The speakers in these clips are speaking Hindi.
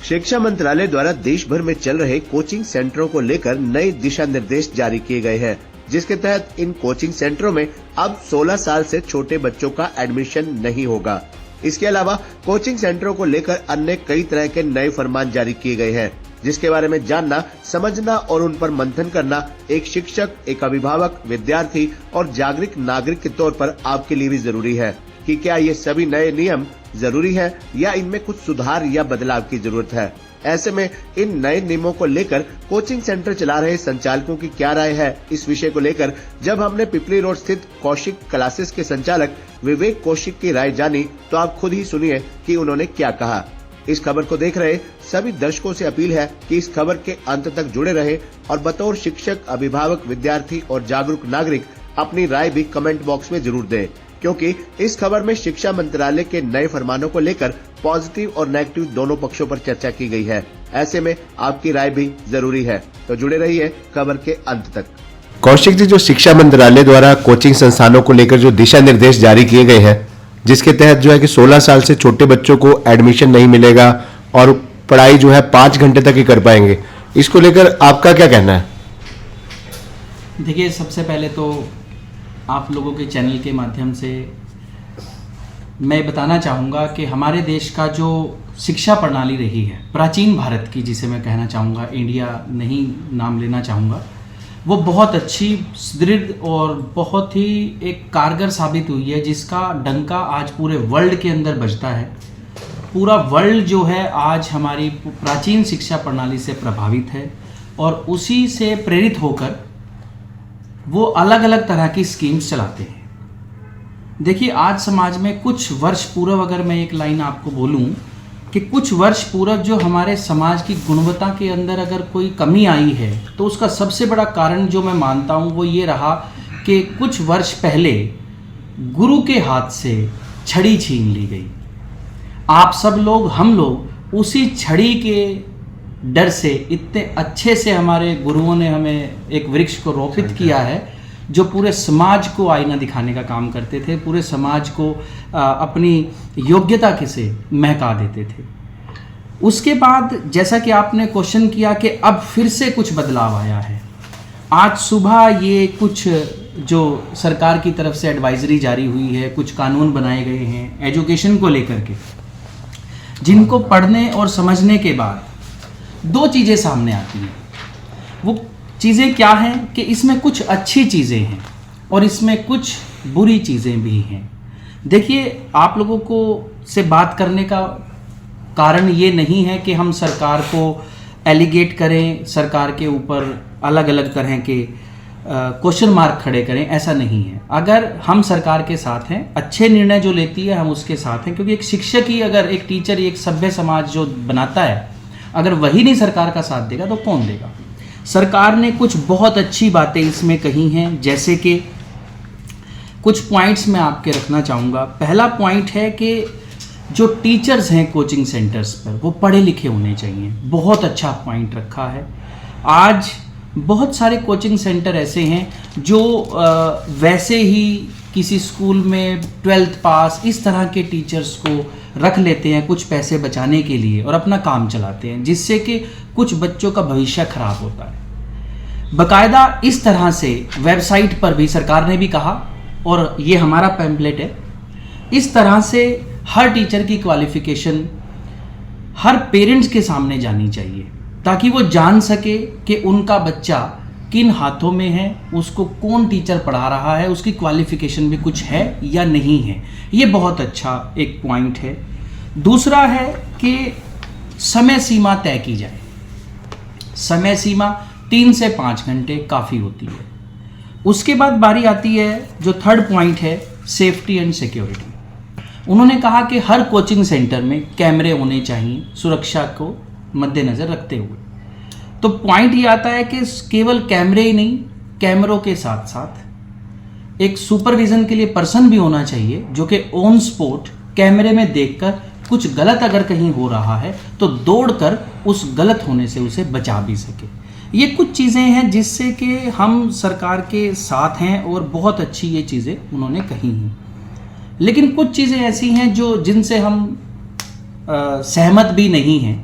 शिक्षा मंत्रालय द्वारा देश भर में चल रहे कोचिंग सेंटरों को लेकर नए दिशा निर्देश जारी किए गए हैं, जिसके तहत इन कोचिंग सेंटरों में अब 16 साल से छोटे बच्चों का एडमिशन नहीं होगा। इसके अलावा कोचिंग सेंटरों को लेकर अन्य कई तरह के नए फरमान जारी किए गए हैं, जिसके बारे में जानना, समझना और उन पर मंथन करना एक शिक्षक, एक अभिभावक, विद्यार्थी और जागरूक नागरिक के तौर पर आपके लिए भी जरूरी है कि क्या ये सभी नए नियम जरूरी है या इनमें कुछ सुधार या बदलाव की जरूरत है। ऐसे में इन नए नियमों को लेकर कोचिंग सेंटर चला रहे संचालकों की क्या राय है, इस विषय को लेकर जब हमने पिपली रोड स्थित कौशिक क्लासेस के संचालक विवेक कौशिक की राय जानी, तो आप खुद ही सुनिए कि उन्होंने क्या कहा। इस खबर को देख रहे सभी दर्शकों से अपील है कि इस खबर के अंत तक जुड़े रहे और बतौर शिक्षक, अभिभावक, विद्यार्थी और जागरूक नागरिक अपनी राय भी कमेंट बॉक्स में जरूर दें, क्योंकि इस खबर में शिक्षा मंत्रालय के नए फरमानों को लेकर पॉजिटिव और नेगेटिव दोनों पक्षों पर चर्चा की गई है। ऐसे में आपकी राय भी जरूरी है, तो जुड़े रहिए खबर के अंत तक। कौशिक जी, जो शिक्षा मंत्रालय द्वारा कोचिंग संस्थानों को लेकर जो दिशा निर्देश जारी किए गए हैं, जिसके तहत जो है कि 16 साल से छोटे बच्चों को एडमिशन नहीं मिलेगा और पढ़ाई जो है 5 घंटे तक ही कर पाएंगे, इसको लेकर आपका क्या कहना है? देखिए, सबसे पहले तो आप लोगों के चैनल के माध्यम से मैं बताना चाहूँगा कि हमारे देश का जो शिक्षा प्रणाली रही है, प्राचीन भारत की, जिसे मैं कहना चाहूँगा, इंडिया नहीं नाम लेना चाहूँगा, वो बहुत अच्छी, सुदृढ़ और बहुत ही एक कारगर साबित हुई है, जिसका डंका आज पूरे वर्ल्ड के अंदर बजता है। पूरा वर्ल्ड जो है आज हमारी प्राचीन शिक्षा प्रणाली से प्रभावित है और उसी से प्रेरित होकर वो अलग अलग तरह की स्कीम्स चलाते हैं। देखिए, आज समाज में कुछ वर्ष पूर्व, अगर मैं एक लाइन आपको बोलूं कि कुछ वर्ष पूर्व जो हमारे समाज की गुणवत्ता के अंदर अगर कोई कमी आई है, तो उसका सबसे बड़ा कारण जो मैं मानता हूं वो ये रहा कि कुछ वर्ष पहले गुरु के हाथ से छड़ी छीन ली गई। आप सब लोग, हम लोग उसी छड़ी के डर से इतने अच्छे से हमारे गुरुओं ने हमें एक वृक्ष को रोपित किया है, जो पूरे समाज को आईना दिखाने का काम करते थे, पूरे समाज को अपनी योग्यता के से महका देते थे। उसके बाद जैसा कि आपने क्वेश्चन किया कि अब फिर से कुछ बदलाव आया है, आज सुबह ये कुछ जो सरकार की तरफ से एडवाइजरी जारी हुई है, कुछ कानून बनाए गए हैं एजुकेशन को लेकर के, जिनको पढ़ने और समझने के बाद दो चीज़ें सामने आती हैं। वो चीज़ें क्या हैं कि इसमें कुछ अच्छी चीज़ें हैं और इसमें कुछ बुरी चीज़ें भी हैं। देखिए, आप लोगों को से बात करने का कारण ये नहीं है कि हम सरकार को एलिगेट करें, सरकार के ऊपर अलग अलग तरह के क्वेश्चन मार्क खड़े करें, ऐसा नहीं है। अगर हम सरकार के साथ हैं, अच्छे निर्णय जो लेती है हम उसके साथ हैं, क्योंकि एक शिक्षक ही, अगर एक टीचर, एक सभ्य समाज जो बनाता है, अगर वही नहीं सरकार का साथ देगा तो कौन देगा। सरकार ने कुछ बहुत अच्छी बातें इसमें कही हैं, जैसे कि कुछ पॉइंट्स मैं आपके रखना चाहूँगा। पहला पॉइंट है कि जो टीचर्स हैं कोचिंग सेंटर्स पर, वो पढ़े लिखे होने चाहिए। बहुत अच्छा पॉइंट रखा है। आज बहुत सारे कोचिंग सेंटर ऐसे हैं जो वैसे ही किसी स्कूल में 12th पास इस तरह के टीचर्स को रख लेते हैं कुछ पैसे बचाने के लिए और अपना काम चलाते हैं, जिससे कि कुछ बच्चों का भविष्य खराब होता है। बाकायदा इस तरह से वेबसाइट पर भी सरकार ने भी कहा, और ये हमारा पैम्पलेट है, इस तरह से हर टीचर की क्वालिफिकेशन हर पेरेंट्स के सामने जानी चाहिए, ताकि वो जान सके कि उनका बच्चा किन हाथों में है, उसको कौन टीचर पढ़ा रहा है, उसकी क्वालिफिकेशन भी कुछ है या नहीं है। ये बहुत अच्छा एक पॉइंट है। दूसरा है कि समय सीमा तय की जाए। समय सीमा 3 से 5 घंटे काफ़ी होती है। उसके बाद बारी आती है जो थर्ड पॉइंट है, सेफ्टी एंड सिक्योरिटी। उन्होंने कहा कि हर कोचिंग सेंटर में कैमरे होने चाहिए, सुरक्षा को मद्देनज़र रखते हुए। तो पॉइंट ये आता है कि केवल कैमरे ही नहीं, कैमरों के साथ साथ एक सुपरविज़न के लिए पर्सन भी होना चाहिए, जो कि ऑन स्पॉट कैमरे में देखकर कुछ गलत अगर कहीं हो रहा है तो दौड़कर उस गलत होने से उसे बचा भी सके। ये कुछ चीज़ें हैं जिससे कि हम सरकार के साथ हैं और बहुत अच्छी ये चीज़ें उन्होंने कही हैं। लेकिन कुछ चीज़ें ऐसी हैं जो जिनसे हम सहमत भी नहीं हैं।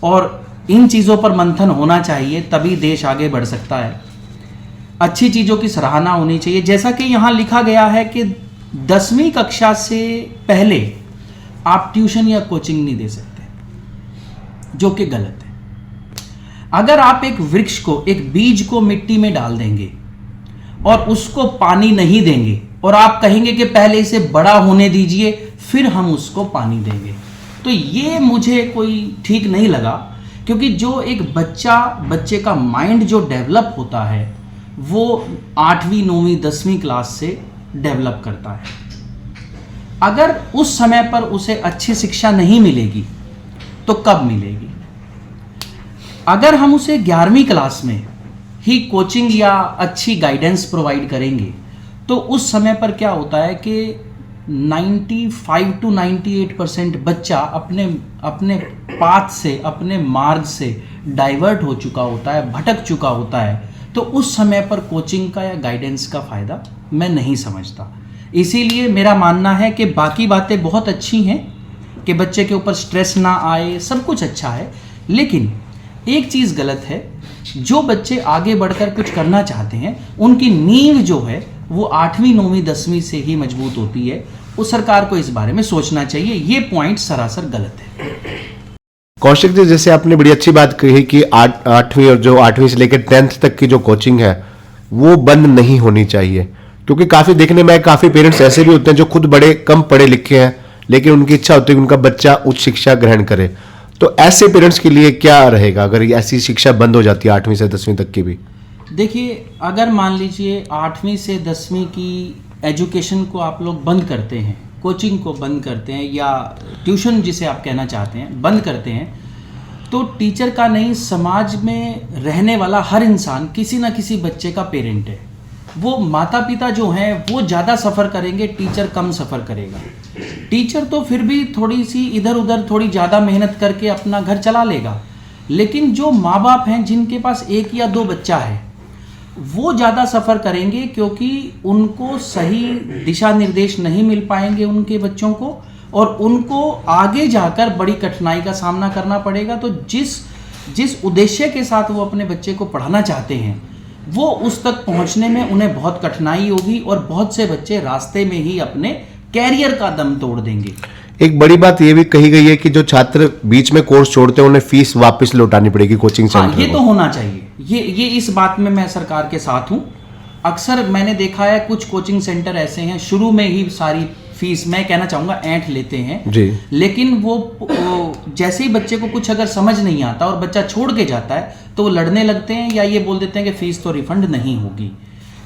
और इन चीज़ों पर मंथन होना चाहिए, तभी देश आगे बढ़ सकता है। अच्छी चीज़ों की सराहना होनी चाहिए। जैसा कि यहाँ लिखा गया है कि 10वीं कक्षा से पहले आप ट्यूशन या कोचिंग नहीं दे सकते, जो कि गलत है। अगर आप एक वृक्ष को, एक बीज को मिट्टी में डाल देंगे और उसको पानी नहीं देंगे और आप कहेंगे कि पहले इसे बड़ा होने दीजिए फिर हम उसको पानी देंगे, तो ये मुझे कोई ठीक नहीं लगा। क्योंकि जो एक बच्चे का माइंड जो डेवलप होता है वो 8वीं 9वीं 10वीं क्लास से डेवलप करता है। अगर उस समय पर उसे अच्छी शिक्षा नहीं मिलेगी तो कब मिलेगी? अगर हम उसे 11वीं क्लास में ही कोचिंग या अच्छी गाइडेंस प्रोवाइड करेंगे तो उस समय पर क्या होता है कि 95 to 98% बच्चा अपने पाथ से, अपने मार्ग से डाइवर्ट हो चुका होता है, भटक चुका होता है। तो उस समय पर कोचिंग का या गाइडेंस का फ़ायदा मैं नहीं समझता। इसीलिए मेरा मानना है कि बाकी बातें बहुत अच्छी हैं कि बच्चे के ऊपर स्ट्रेस ना आए, सब कुछ अच्छा है, लेकिन एक चीज़ गलत है। जो बच्चे आगे बढ़कर कुछ करना चाहते हैं उनकी नींव जो है वो 8वीं 9वीं 10वीं से ही मजबूत होती है। उस सरकार को इस बारे में सोचना चाहिए। ये पॉइंट सरासर गलत है। कौशिक जी, जैसे आपने बड़ी अच्छी बात कही कि 8वीं और जो 8वीं से लेकर 10th तक की जो कोचिंग है वो बंद नहीं होनी चाहिए, क्योंकि काफ़ी देखने में काफ़ी पेरेंट्स ऐसे भी होते हैं जो खुद बड़े कम पढ़े लिखे हैं लेकिन उनकी इच्छा होती है कि उनका बच्चा उच्च शिक्षा ग्रहण करे। तो ऐसे पेरेंट्स के लिए क्या रहेगा अगर ऐसी शिक्षा बंद हो जाती है 8वीं से 10वीं तक की भी? देखिए, अगर मान लीजिए 8वीं से 10वीं की एजुकेशन को आप लोग बंद करते हैं, कोचिंग को बंद करते हैं या ट्यूशन जिसे आप कहना चाहते हैं बंद करते हैं, तो टीचर का नहीं, समाज में रहने वाला हर इंसान किसी ना किसी बच्चे का पेरेंट है। वो माता पिता जो हैं वो ज़्यादा सफ़र करेंगे, टीचर कम सफ़र करेगा। टीचर तो फिर भी थोड़ी सी इधर उधर थोड़ी ज़्यादा मेहनत करके अपना घर चला लेगा, लेकिन जो माँ बाप हैं जिनके पास 1 या 2 बच्चा है वो ज़्यादा सफ़र करेंगे, क्योंकि उनको सही दिशा निर्देश नहीं मिल पाएंगे उनके बच्चों को, और उनको आगे जाकर बड़ी कठिनाई का सामना करना पड़ेगा। तो जिस उद्देश्य के साथ वो अपने बच्चे को पढ़ाना चाहते हैं वो उस तक पहुंचने में उन्हें बहुत कठिनाई होगी और बहुत से बच्चे रास्ते में ही अपने कैरियर का दम तोड़ देंगे। एक बड़ी बात ये भी कही गई है कि जो छात्र बीच में कोर्स छोड़ते हैं उन्हें फीस वापस लौटानी पड़ेगी कोचिंग सेंटर को। ये तो होना चाहिए। ये इस बात में मैं सरकार के साथ हूँ। अक्सर मैंने देखा है कुछ कोचिंग सेंटर ऐसे हैं शुरू में ही सारी फीस, मैं कहना चाहूँगा, ऐंठ लेते हैं जी। लेकिन वो जैसे ही बच्चे को कुछ अगर समझ नहीं आता और बच्चा छोड़ के जाता है तो वो लड़ने लगते हैं या ये बोल देते हैं कि फ़ीस तो रिफंड नहीं होगी।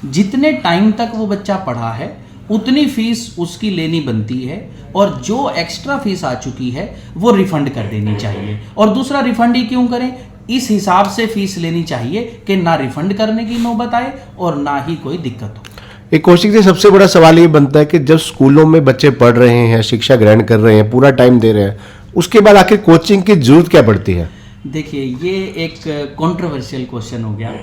जितने टाइम तक वो बच्चा पढ़ा है उतनी फ़ीस उसकी लेनी बनती है, और जो एक्स्ट्रा फीस आ चुकी है वो रिफ़ंड कर देनी चाहिए। और दूसरा, रिफ़ंड ही क्यों करें, इस हिसाब से फ़ीस लेनी चाहिए कि ना रिफ़ंड करने की नौबत आए और ना ही कोई दिक्कत हो। एक कौशिक जी, सबसे बड़ा सवाल ये बनता है कि जब स्कूलों में बच्चे पढ़ रहे हैं, शिक्षा ग्रहण कर रहे हैं, पूरा टाइम दे रहे हैं, उसके बाद आखिर कोचिंग की जरूरत क्या पड़ती है? देखिए, ये एक कंट्रोवर्शियल क्वेश्चन हो गया।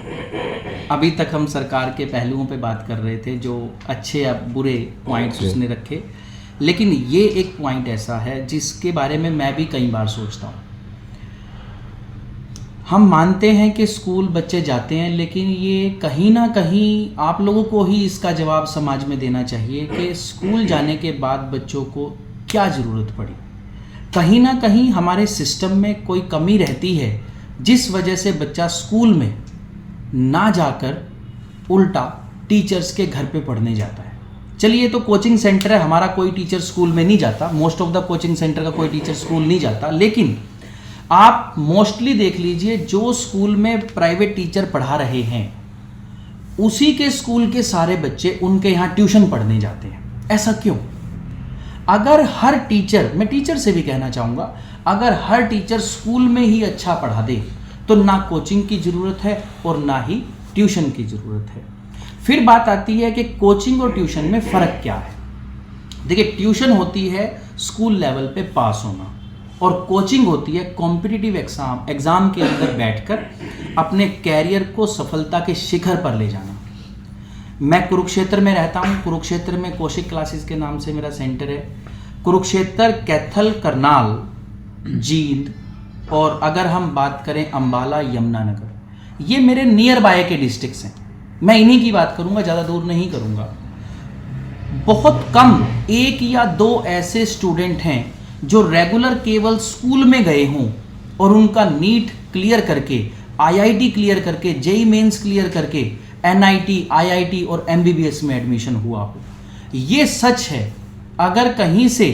अभी तक हम सरकार के पहलुओं पे बात कर रहे थे, जो अच्छे या बुरे पॉइंट्स उसने रखे, लेकिन ये एक पॉइंट ऐसा है जिसके बारे में मैं भी कई बार सोचता हूँ। हम मानते हैं कि स्कूल बच्चे जाते हैं, लेकिन ये कहीं ना कहीं आप लोगों को ही इसका जवाब समाज में देना चाहिए कि स्कूल जाने के बाद बच्चों को क्या ज़रूरत पड़ी। कहीं ना कहीं हमारे सिस्टम में कोई कमी रहती है जिस वजह से बच्चा स्कूल में ना जाकर उल्टा टीचर्स के घर पे पढ़ने जाता है। चलिए, तो कोचिंग सेंटर है, हमारा कोई टीचर स्कूल में नहीं जाता, most of the coaching centre का कोई टीचर स्कूल नहीं जाता, लेकिन आप मोस्टली देख लीजिए जो स्कूल में प्राइवेट टीचर पढ़ा रहे हैं उसी के स्कूल के सारे बच्चे उनके यहाँ ट्यूशन पढ़ने जाते हैं। ऐसा क्यों? अगर हर टीचर, मैं टीचर से भी कहना चाहूँगा, अगर हर टीचर स्कूल में ही अच्छा पढ़ा दे तो ना कोचिंग की ज़रूरत है और ना ही ट्यूशन की ज़रूरत है। फिर बात आती है कि कोचिंग और ट्यूशन में फ़र्क क्या है। देखिए, ट्यूशन होती है स्कूल लेवल पे पास होना और कोचिंग होती है कॉम्पिटिटिव एग्ज़ाम के अंदर बैठकर अपने कैरियर को सफलता के शिखर पर ले जाना। मैं कुरुक्षेत्र में रहता हूँ। कुरुक्षेत्र में कौशिक क्लासेस के नाम से मेरा सेंटर है। कुरुक्षेत्र, कैथल, करनाल, जींद, और अगर हम बात करें अंबाला, यमुनानगर, ये मेरे नियर बाय के डिस्ट्रिक्ट्स हैं। मैं इन्हीं की बात करूंगा, ज़्यादा दूर नहीं करूंगा। बहुत कम 1 या 2 ऐसे स्टूडेंट हैं जो रेगुलर केवल स्कूल में गए हों और उनका नीट क्लियर करके, आईआईटी क्लियर करके, जेई मेंस क्लियर करके एनआईटी, आईआईटी और एमबीबीएस में एडमिशन हुआ हो। ये सच है। अगर कहीं से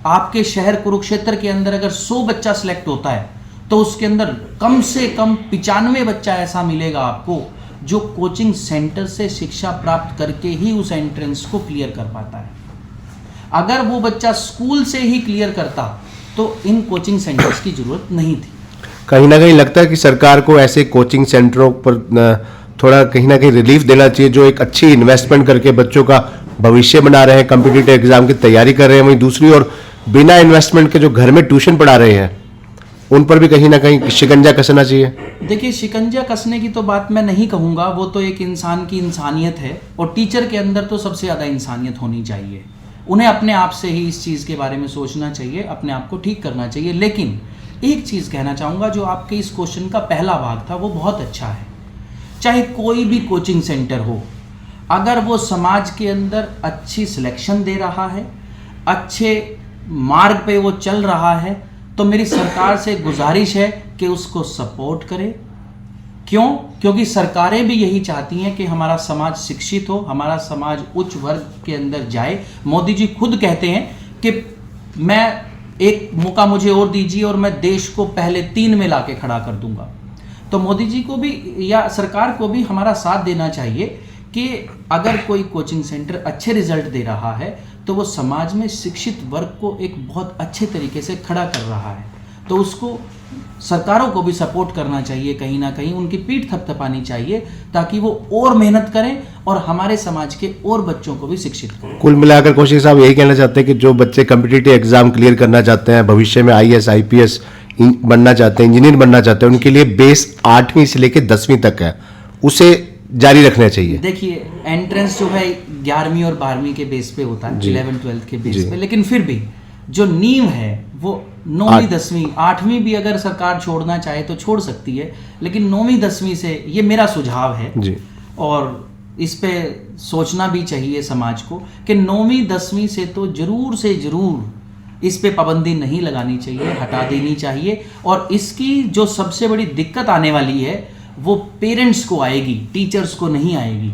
आपके शहर कुरुक्षेत्र के अंदर अगर 100 बच्चा सिलेक्ट होता है तो उसके अंदर कम से कम 95 बच्चा ऐसा मिलेगा आपको जो कोचिंग सेंटर से शिक्षा प्राप्त करके ही उस एंट्रेंस को क्लियर कर पाता है। अगर वो बच्चा स्कूल से ही क्लियर करता तो इन कोचिंग सेंटर्स की जरूरत नहीं थी। कहीं ना कहीं लगता है कि सरकार को ऐसे कोचिंग सेंटरों पर थोड़ा कहीं ना कहीं रिलीफ देना चाहिए, जो एक अच्छी इन्वेस्टमेंट करके बच्चों का भविष्य बना रहे हैं, कॉम्पिटिटिव एग्जाम की तैयारी कर रहे हैं। वहीं दूसरी ओर बिना इन्वेस्टमेंट के जो घर में ट्यूशन पढ़ा रहे हैं उन पर भी कहीं ना कहीं शिकंजा कसना चाहिए। देखिए, शिकंजा कसने की तो बात मैं नहीं कहूँगा, वो तो एक इंसान की इंसानियत है और टीचर के अंदर तो सबसे ज़्यादा इंसानियत होनी चाहिए। उन्हें अपने आप से ही इस चीज़ के बारे में सोचना चाहिए, अपने आप को ठीक करना चाहिए। लेकिन एक चीज़ कहना चाहूँगा, जो आपके इस क्वेश्चन का पहला भाग था वो बहुत अच्छा है। चाहे कोई भी कोचिंग सेंटर हो, अगर वो समाज के अंदर अच्छी सिलेक्शन दे रहा है, अच्छे मार्ग पे वो चल रहा है, तो मेरी सरकार से गुजारिश है कि उसको सपोर्ट करे। क्यों? क्योंकि सरकारें भी यही चाहती हैं कि हमारा समाज शिक्षित हो, हमारा समाज उच्च वर्ग के अंदर जाए। मोदी जी खुद कहते हैं कि मैं एक मौका मुझे और दीजिए और मैं देश को पहले 3 में लाके खड़ा कर दूंगा। तो मोदी जी को भी या सरकार को भी हमारा साथ देना चाहिए कि अगर कोई कोचिंग सेंटर अच्छे रिजल्ट दे रहा है तो वो समाज में शिक्षित वर्ग को एक बहुत अच्छे तरीके से खड़ा कर रहा है, तो उसको सरकारों को भी सपोर्ट करना चाहिए, कहीं ना कहीं उनकी पीठ थपथपानी चाहिए ताकि वो और मेहनत करें और हमारे समाज के और बच्चों को भी शिक्षित करें। कुल मिलाकर कौशिक साहब यही कहना चाहते हैं कि जो बच्चे कॉम्पिटिटिव एग्जाम क्लियर करना चाहते हैं, भविष्य में आईएएस, आईपीएस बनना चाहते हैं, इंजीनियर बनना चाहते हैं, उनके लिए बेस 8वीं से लेकर 10वीं तक है, उसे जारी रखना चाहिए। देखिए, एंट्रेंस जो है 11वीं और 12वीं के बेस पे होता है, 11-12 के बेस पे, लेकिन फिर भी जो नींव है वो 9वीं 10वीं 8वीं भी अगर सरकार छोड़ना चाहे तो छोड़ सकती है, लेकिन 9वीं 10वीं से, ये मेरा सुझाव है जी। और इस पे सोचना भी चाहिए समाज को कि 9वीं 10वीं से तो जरूर से जरूर इस पे पाबंदी नहीं लगानी चाहिए, हटा देनी चाहिए। और इसकी जो सबसे बड़ी दिक्कत आने वाली है वो पेरेंट्स को आएगी, टीचर्स को नहीं आएगी।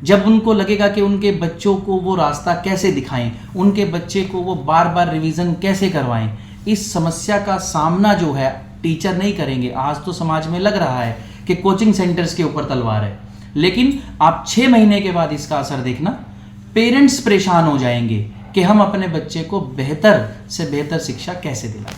जब उनको लगेगा कि उनके बच्चों को वो रास्ता कैसे दिखाएं, उनके बच्चे को वो बार बार रिवीजन कैसे करवाएं, इस समस्या का सामना जो है टीचर नहीं करेंगे। आज तो समाज में लग रहा है कि कोचिंग सेंटर्स के ऊपर तलवार है, लेकिन आप 6 महीने के बाद इसका असर देखना, पेरेंट्स परेशान हो जाएंगे कि हम अपने बच्चे को बेहतर से बेहतर शिक्षा कैसे दिलाएं।